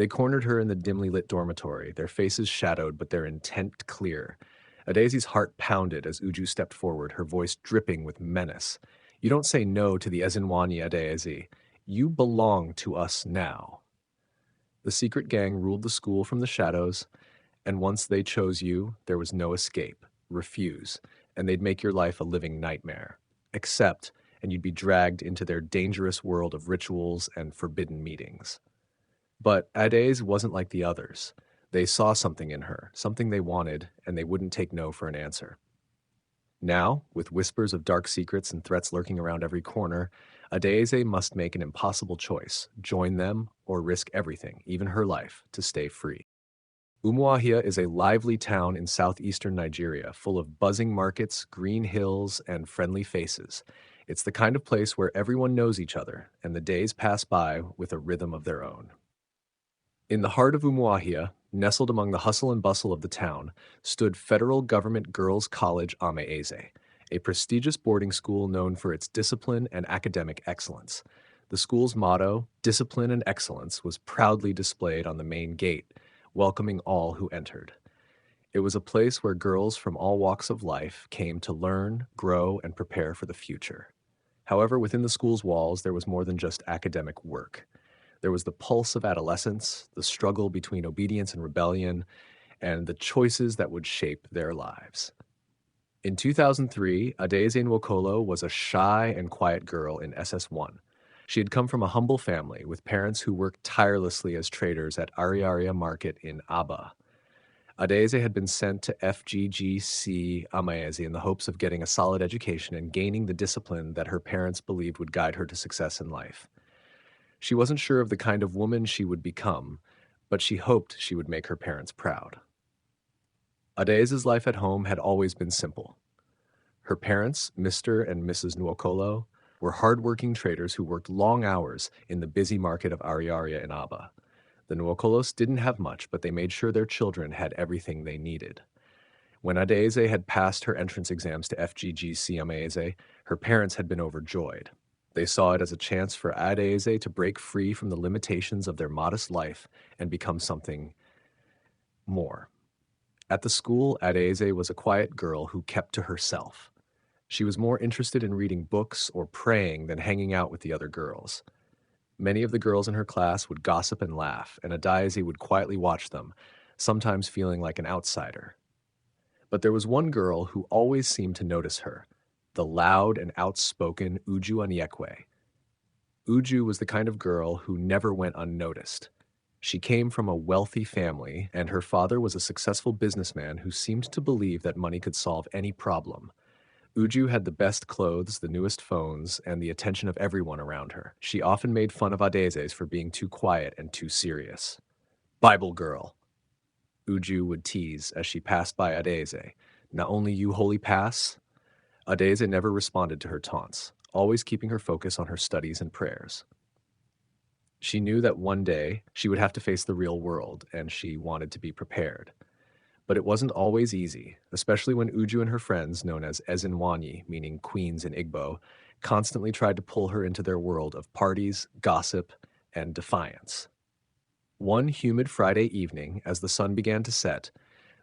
They cornered her in the dimly lit dormitory, their faces shadowed but their intent clear. Adaisy's heart pounded as Uju stepped forward, her voice dripping with menace. You don't say no to the Ezinwani Adaisy. You belong to us now. The secret gang ruled the school from the shadows, and once they chose you, there was no escape. Refuse, and they'd make your life a living nightmare. Accept, and you'd be dragged into their dangerous world of rituals and forbidden meetings. But Ades wasn't like the others. They saw something in her, something they wanted, and they wouldn't take no for an answer. Now, with whispers of dark secrets and threats lurking around every corner, Adaeze must make an impossible choice, join them or risk everything, even her life, to stay free. Umuahia is a lively town in southeastern Nigeria, full of buzzing markets, green hills, and friendly faces. It's the kind of place where everyone knows each other, and the days pass by with a rhythm of their own. In the heart of Umuahia, nestled among the hustle and bustle of the town, stood Federal Government Girls College Ameeze, a prestigious boarding school known for its discipline and academic excellence. The school's motto, Discipline and Excellence, was proudly displayed on the main gate, welcoming all who entered. It was a place where girls from all walks of life came to learn, grow, and prepare for the future. However, within the school's walls, there was more than just academic work. There was the pulse of adolescence, the struggle between obedience and rebellion, and the choices that would shape their lives. In 2003, Adaeze Nwokolo was a shy and quiet girl in SS1. She had come from a humble family with parents who worked tirelessly as traders at Ariaria Market in Aba. Adaeze had been sent to FGGC Amaeze in the hopes of getting a solid education and gaining the discipline that her parents believed would guide her to success in life. She wasn't sure of the kind of woman she would become, but she hoped she would make her parents proud. Adaeze's life at home had always been simple. Her parents, Mr. and Mrs. Nwokolo, were hardworking traders who worked long hours in the busy market of Ariaria in Aba. The Nwokolos didn't have much, but they made sure their children had everything they needed. When Adaeze had passed her entrance exams to FGGC Amaeze, her parents had been overjoyed. They saw it as a chance for Adaeze to break free from the limitations of their modest life and become something more. At the school, Adaeze was a quiet girl who kept to herself. She was more interested in reading books or praying than hanging out with the other girls. Many of the girls in her class would gossip and laugh, and Adaeze would quietly watch them, sometimes feeling like an outsider. But there was one girl who always seemed to notice her, the loud and outspoken Uju Onyekwe. Uju was the kind of girl who never went unnoticed. She came from a wealthy family, and her father was a successful businessman who seemed to believe that money could solve any problem. Uju had the best clothes, the newest phones, and the attention of everyone around her. She often made fun of Adezes for being too quiet and too serious. Bible girl, Uju would tease as she passed by Adeze. Not only you holy pass? Adeze never responded to her taunts, always keeping her focus on her studies and prayers. She knew that one day she would have to face the real world, and she wanted to be prepared. But it wasn't always easy, especially when Uju and her friends, known as Ezinwani, meaning queens in Igbo, constantly tried to pull her into their world of parties, gossip, and defiance. One humid Friday evening, as the sun began to set,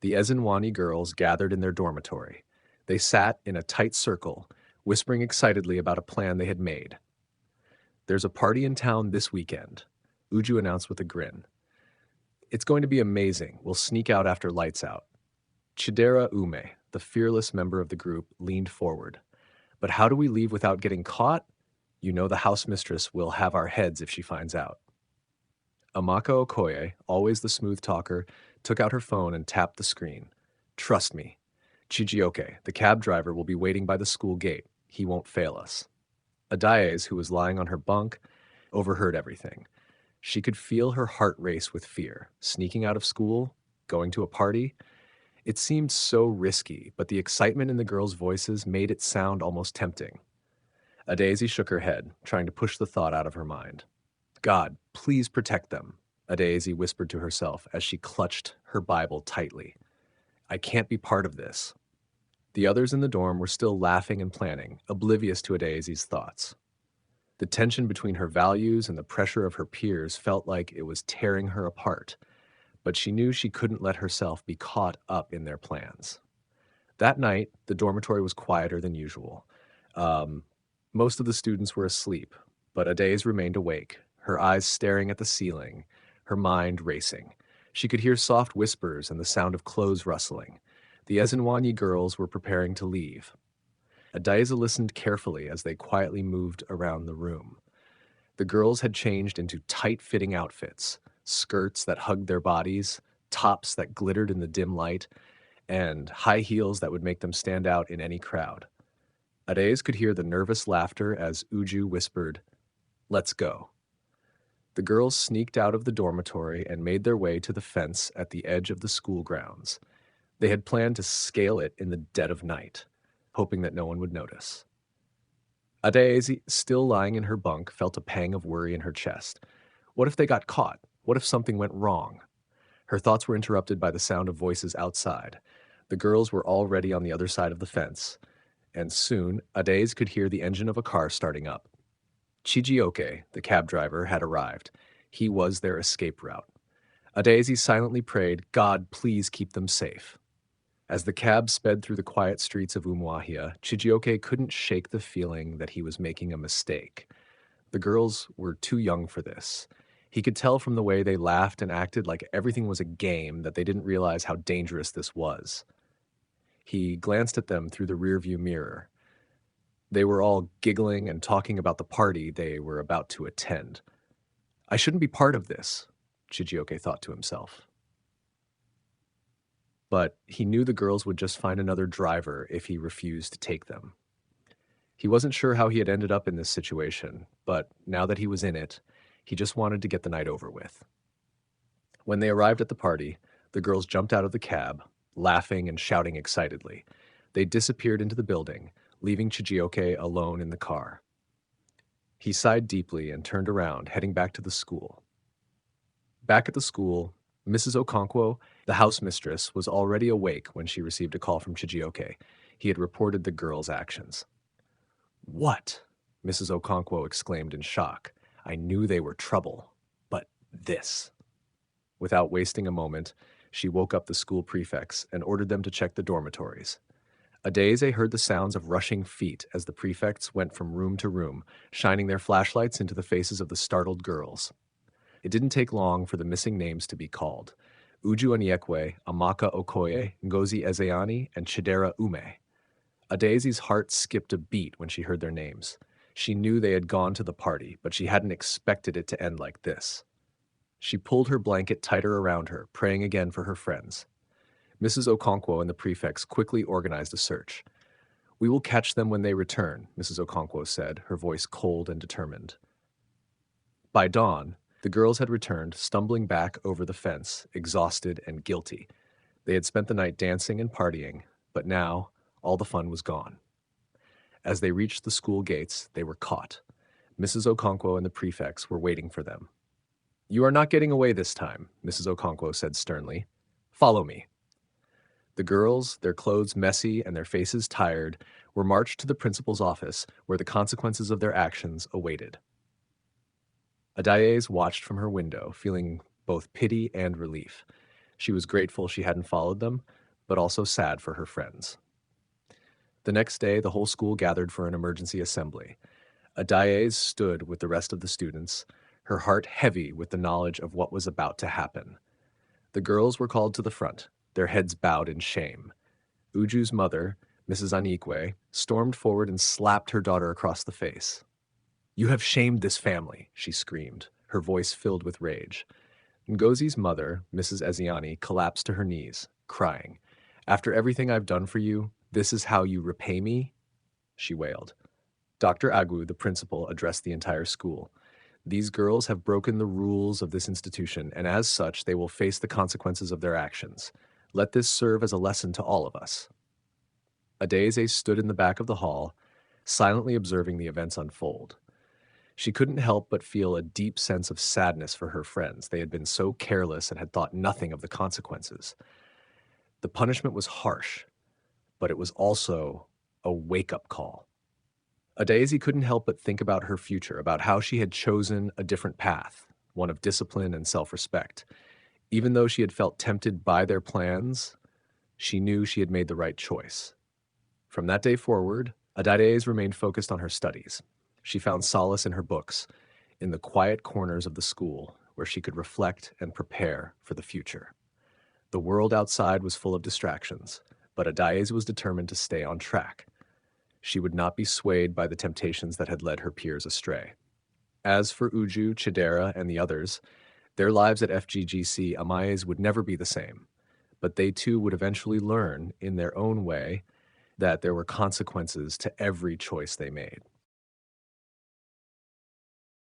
the Ezinwani girls gathered in their dormitory. They sat in a tight circle, whispering excitedly about a plan they had made. There's a party in town this weekend, Uju announced with a grin. It's going to be amazing. We'll sneak out after lights out. Chidera Ume, the fearless member of the group, leaned forward. But how do we leave without getting caught? You know the house mistress will have our heads if she finds out. Amaka Okoye, always the smooth talker, took out her phone and tapped the screen. Trust me. Chijioke, the cab driver, will be waiting by the school gate. He won't fail us. Adaez, who was lying on her bunk, overheard everything. She could feel her heart race with fear. Sneaking out of school? Going to a party? It seemed so risky, but the excitement in the girls' voices made it sound almost tempting. Adaeze shook her head, trying to push the thought out of her mind. God, please protect them, Adaeze whispered to herself as she clutched her Bible tightly. I can't be part of this. The others in the dorm were still laughing and planning, oblivious to Adaeze's thoughts. The tension between her values and the pressure of her peers felt like it was tearing her apart, but she knew she couldn't let herself be caught up in their plans. That night, the dormitory was quieter than usual. Um, Most of the students were asleep, but Adaze remained awake, her eyes staring at the ceiling, her mind racing. She could hear soft whispers and the sound of clothes rustling. The Ezinwanyi girls were preparing to leave. Adaiza listened carefully as they quietly moved around the room. The girls had changed into tight-fitting outfits, skirts that hugged their bodies, tops that glittered in the dim light, and high heels that would make them stand out in any crowd. Adaiz could hear the nervous laughter as Uju whispered, "Let's go." The girls sneaked out of the dormitory and made their way to the fence at the edge of the school grounds. They had planned to scale it in the dead of night, hoping that no one would notice. Adaizi, still lying in her bunk, felt a pang of worry in her chest. What if they got caught? What if something went wrong? Her thoughts were interrupted by the sound of voices outside. The girls were already on the other side of the fence, and soon Adaiz could hear the engine of a car starting up. Chijioke, the cab driver, had arrived. He was their escape route. Adaizi silently prayed, "God, please keep them safe." As the cab sped through the quiet streets of Umuahia, Chijioke couldn't shake the feeling that he was making a mistake. The girls were too young for this. He could tell from the way they laughed and acted like everything was a game that they didn't realize how dangerous this was. He glanced at them through the rearview mirror. They were all giggling and talking about the party they were about to attend. I shouldn't be part of this, Chijioke thought to himself. But he knew the girls would just find another driver if he refused to take them. He wasn't sure how he had ended up in this situation, but now that he was in it, he just wanted to get the night over with. When they arrived at the party, the girls jumped out of the cab, laughing and shouting excitedly. They disappeared into the building, leaving Chijioke alone in the car. He sighed deeply and turned around, heading back to the school. Back at the school, Mrs. Okonkwo, the house mistress, was already awake when she received a call from Chijioke. He had reported the girls' actions. "What?" Mrs. Okonkwo exclaimed in shock. "I knew they were trouble, but this." Without wasting a moment, she woke up the school prefects and ordered them to check the dormitories. Adaize heard the sounds of rushing feet as the prefects went from room to room, shining their flashlights into the faces of the startled girls. It didn't take long for the missing names to be called: Uju Aniekwe, Amaka Okoye, Ngozi Ezeani, and Chidera Ume. Adaize's heart skipped a beat when she heard their names. She knew they had gone to the party, but she hadn't expected it to end like this. She pulled her blanket tighter around her, praying again for her friends. Mrs. Okonkwo and the prefects quickly organized a search. "We will catch them when they return," Mrs. Okonkwo said, her voice cold and determined. By dawn, the girls had returned, stumbling back over the fence, exhausted and guilty. They had spent the night dancing and partying, but now all the fun was gone. As they reached the school gates, they were caught. Mrs. Okonkwo and the prefects were waiting for them. "You are not getting away this time," Mrs. Okonkwo said sternly. "Follow me." The girls, their clothes messy and their faces tired, were marched to the principal's office, where the consequences of their actions awaited. Adaize watched from her window, feeling both pity and relief. She was grateful she hadn't followed them, but also sad for her friends. The next day, the whole school gathered for an emergency assembly. Adaize stood with the rest of the students, her heart heavy with the knowledge of what was about to happen. The girls were called to the front, their heads bowed in shame. Uju's mother, Mrs. Anikwe, stormed forward and slapped her daughter across the face. "You have shamed this family," she screamed, her voice filled with rage. Ngozi's mother, Mrs. Eziani, collapsed to her knees, crying. "After everything I've done for you, this is how you repay me?" she wailed. Dr. Agu, the principal, addressed the entire school. "These girls have broken the rules of this institution, and as such, they will face the consequences of their actions. Let this serve as a lesson to all of us." Adaize stood in the back of the hall, silently observing the events unfold. She couldn't help but feel a deep sense of sadness for her friends. They had been so careless and had thought nothing of the consequences. The punishment was harsh, but it was also a wake-up call. Adaeze couldn't help but think about her future, about how she had chosen a different path, one of discipline and self-respect. Even though she had felt tempted by their plans, she knew she had made the right choice. From that day forward, Adaeze remained focused on her studies. She found solace in her books, in the quiet corners of the school where she could reflect and prepare for the future. The world outside was full of distractions, but Adaeze was determined to stay on track. She would not be swayed by the temptations that had led her peers astray. As for Uju, Chidera, and the others, their lives at FGGC Amaze would never be the same, but they too would eventually learn, in their own way, that there were consequences to every choice they made.